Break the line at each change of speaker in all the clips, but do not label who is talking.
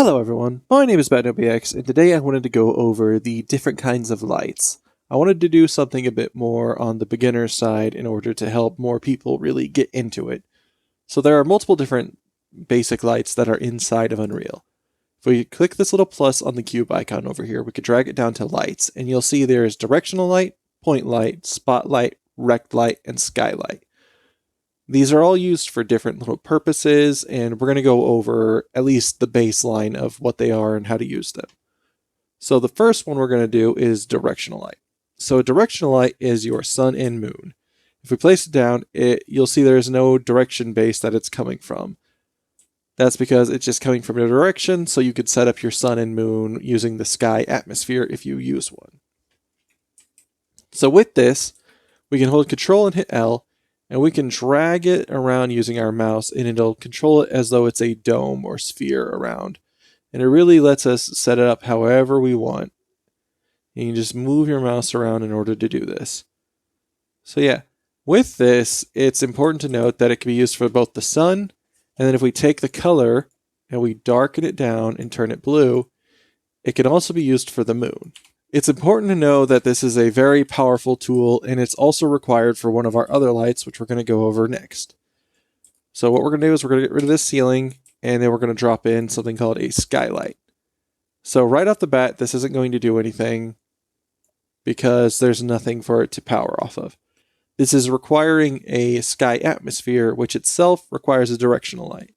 Hello everyone, my name is BatNoBX, and today I wanted to go over the different kinds of lights. I wanted to do something a bit more on the beginner side in order to help more people really get into it. So there are multiple different basic lights that are inside of Unreal. If we click this little plus on the cube icon over here, we could drag it down to lights, and you'll see there's directional light, point light, spotlight, rect light, and skylight. These are all used for different little purposes, and we're going to go over at least the baseline of what they are and how to use them. So the first one we're going to do is directional light. So a directional light is your sun and moon. If we place it down, you'll see there's no direction base that it's coming from. That's because it's just coming from a direction, so you could set up your sun and moon using the sky atmosphere if you use one. So with this, we can hold Control and hit L, and we can drag it around using our mouse, and it'll control it as though it's a dome or sphere around. And it really lets us set it up however we want. You can just move your mouse around in order to do this. So yeah, with this, it's important to note that it can be used for both the sun, and then if we take the color and we darken it down and turn it blue, it can also be used for the moon. It's important to know that this is a very powerful tool, and it's also required for one of our other lights, which we're going to go over next. So what we're going to do is we're going to get rid of this ceiling, and then we're going to drop in something called a skylight. So right off the bat, this isn't going to do anything because there's nothing for it to power off of. This is requiring a sky atmosphere, which itself requires a directional light.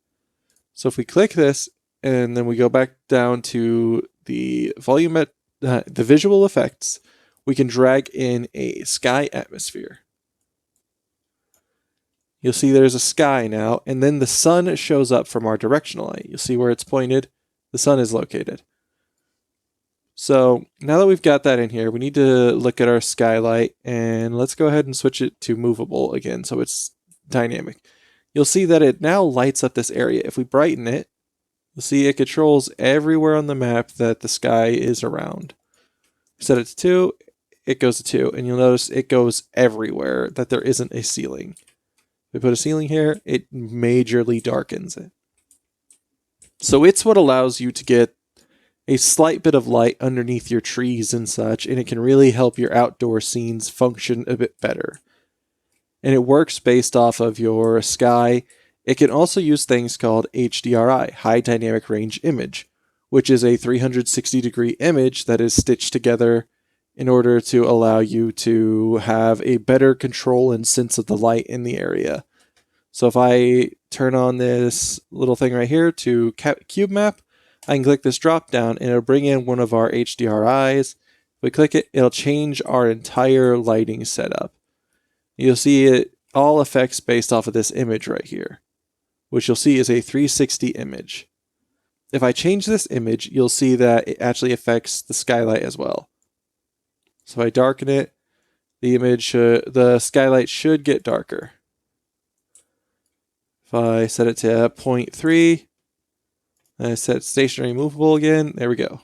So if we click this, and then we go back down to the the visual effects, we can drag in a sky atmosphere. You'll see there's a sky now, and then the sun shows up from our directional light. You'll see where it's pointed, the sun is located. So now that we've got that in here, we need to look at our skylight, and let's go ahead and switch it to movable again so it's dynamic. You'll see that it now lights up this area. If we brighten it, you'll see it controls everywhere on the map that the sky is around. Set it to 2, it goes to 2, and you'll notice it goes everywhere that there isn't a ceiling. If we put a ceiling here, it majorly darkens it. So it's what allows you to get a slight bit of light underneath your trees and such, and it can really help your outdoor scenes function a bit better. And it works based off of your sky. It can also use things called HDRI, High Dynamic Range Image, which is a 360-degree image that is stitched together in order to allow you to have a better control and sense of the light in the area. So if I turn on this little thing right here to cube map, I can click this drop down and it'll bring in one of our HDRIs. If we click it, it'll change our entire lighting setup. You'll see it all effects based off of this image right here, which you'll see is a 360 image. If I change this image, you'll see that it actually affects the skylight as well. So if I darken it, the skylight should get darker. If I set it to 0.3, and I set stationary movable again, there we go.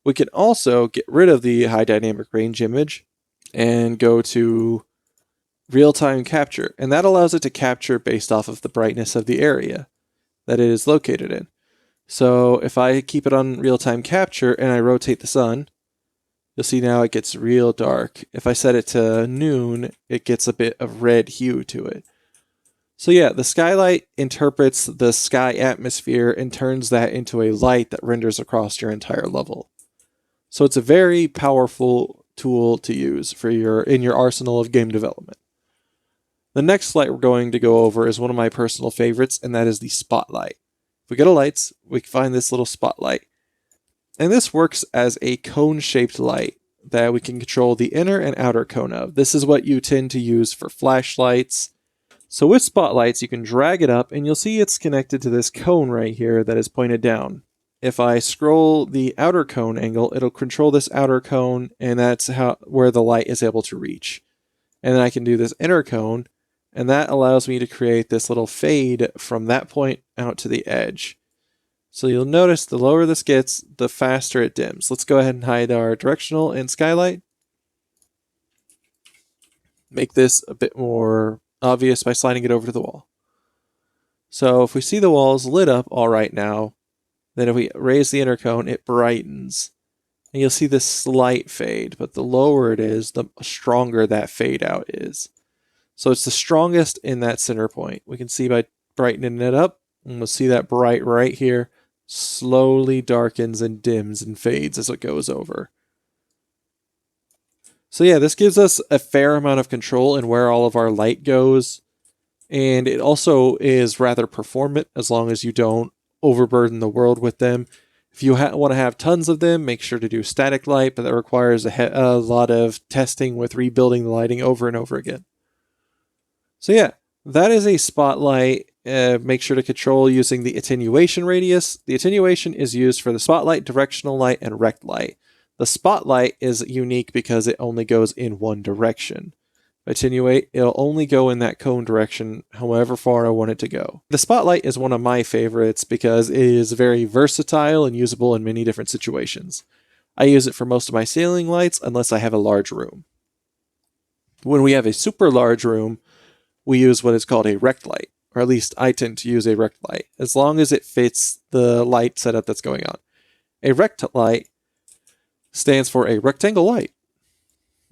We can also get rid of the high dynamic range image and go to real-time capture, and that allows it to capture based off of the brightness of the area that it is located in. So if I keep it on real-time capture and I rotate the sun, you'll see now it gets real dark. If I set it to noon, it gets a bit of red hue to it. So yeah, the skylight interprets the sky atmosphere and turns that into a light that renders across your entire level. So it's a very powerful tool to use for in your arsenal of game development. The next light we're going to go over is one of my personal favorites, and that is the spotlight. If we go to lights, we can find this little spotlight. And this works as a cone-shaped light that we can control the inner and outer cone of. This is what you tend to use for flashlights. So with spotlights, you can drag it up, and you'll see it's connected to this cone right here that is pointed down. If I scroll the outer cone angle, it'll control this outer cone, and that's where the light is able to reach. And then I can do this inner cone, and that allows me to create this little fade from that point out to the edge. So you'll notice the lower this gets, the faster it dims. Let's go ahead and hide our directional and skylight. Make this a bit more obvious by sliding it over to the wall. So if we see the walls lit up all right now, Then if we raise the inner cone, it brightens. And you'll see this slight fade, but the lower it is, the stronger that fade out is. So it's the strongest in that center point. We can see by brightening it up, and we'll see that bright right here slowly darkens and dims and fades as it goes over. So yeah, this gives us a fair amount of control in where all of our light goes. And it also is rather performant as long as you don't overburden the world with them. If you want to have tons of them, make sure to do static light, but that requires a lot of testing with rebuilding the lighting over and over again. So yeah, that is a spotlight. Make sure to control using the attenuation radius. The attenuation is used for the spotlight, directional light, and rect light. The spotlight is unique because it only goes in one direction. Attenuate, it'll only go in that cone direction however far I want it to go. The spotlight is one of my favorites because it is very versatile and usable in many different situations. I use it for most of my ceiling lights unless I have a large room. When we have a super large room, we use what is called a rect light, or at least I tend to use a rect light, as long as it fits the light setup that's going on. A rect light stands for a rectangle light.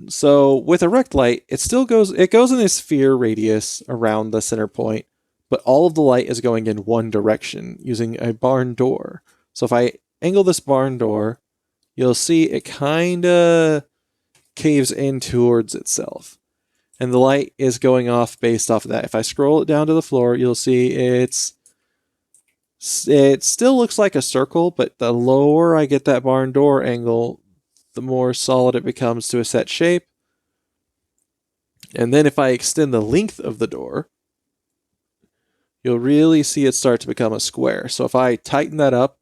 So with a rect light, it goes in a sphere radius around the center point, but all of the light is going in one direction using a barn door. So if I angle this barn door, you'll see it kind of caves in towards itself. And the light is going off based off of that. If I scroll it down to the floor, you'll see it still looks like a circle, but the lower I get that barn door angle, the more solid it becomes to a set shape. And then if I extend the length of the door, you'll really see it start to become a square. So if I tighten that up,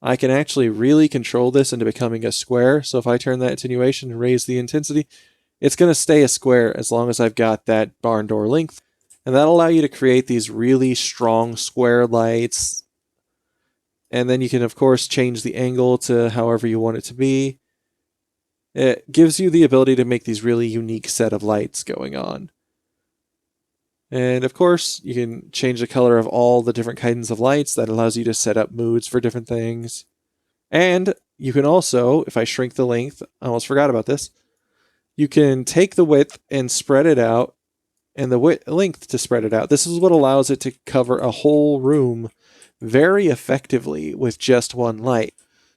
I can actually really control this into becoming a square. So if I turn that attenuation and raise the intensity, it's going to stay a square as long as I've got that barn door length. And that'll allow you to create these really strong square lights. And then you can, of course, change the angle to however you want it to be. It gives you the ability to make these really unique set of lights going on. And of course, you can change the color of all the different kinds of lights. That allows you to set up moods for different things. And you can also, if I shrink the length, I almost forgot about this, you can take the width and spread it out, and the length to spread it out. This is what allows it to cover a whole room very effectively with just one light.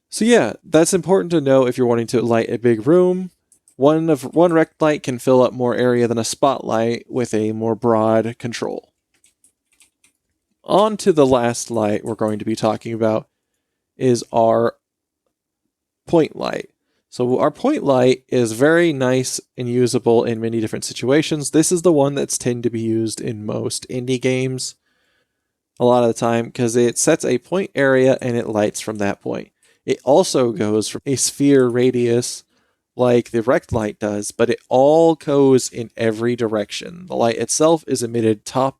So yeah, that's important to know if you're wanting to light a big room. One rect light can fill up more area than a spotlight with a more broad control. On to the last light we're going to be talking about is our point light. So our point light is very nice and usable in many different situations. This is the one that's tend to be used in most indie games a lot of the time because it sets a point area and it lights from that point. It also goes from a sphere radius like the rect light does, but it all goes in every direction. The light itself is emitted top,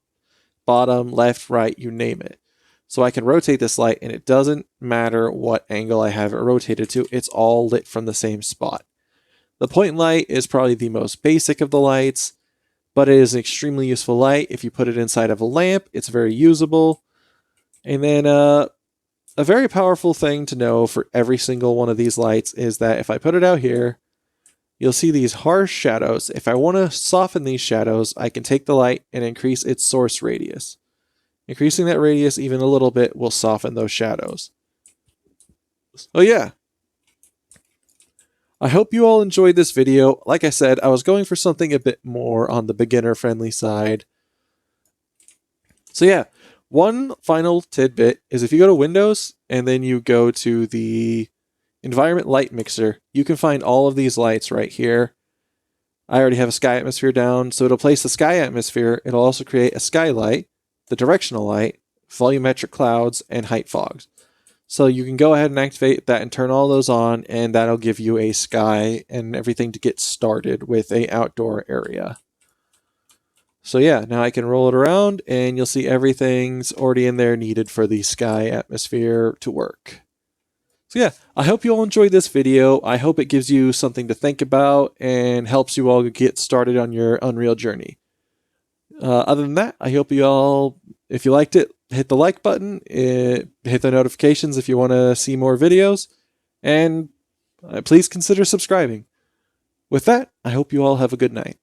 bottom, left, right, you name it. So I can rotate this light and it doesn't matter what angle I have it rotated to, it's all lit from the same spot. The point light is probably the most basic of the lights, but it is an extremely useful light. If you put it inside of a lamp, it's very usable. And then a very powerful thing to know for every single one of these lights is that if I put it out here, you'll see these harsh shadows. If I want to soften these shadows, I can take the light and increase its source radius. Increasing that radius even a little bit will soften those shadows. Oh yeah. I hope you all enjoyed this video. Like I said, I was going for something a bit more on the beginner-friendly side. So yeah. One final tidbit is if you go to Windows and then you go to the Environment Light Mixer, you can find all of these lights right here. I already have a sky atmosphere down, so it'll place the sky atmosphere. It'll also create a skylight, the directional light, volumetric clouds, and height fogs. So you can go ahead and activate that and turn all those on, and that'll give you a sky and everything to get started with an outdoor area. So yeah, now I can roll it around and you'll see everything's already in there needed for the sky atmosphere to work. So yeah, I hope you all enjoyed this video. I hope it gives you something to think about and helps you all get started on your Unreal journey. Other than that, I hope you all, if you liked it, hit the like button, hit the notifications if you want to see more videos, and please consider subscribing. With that, I hope you all have a good night.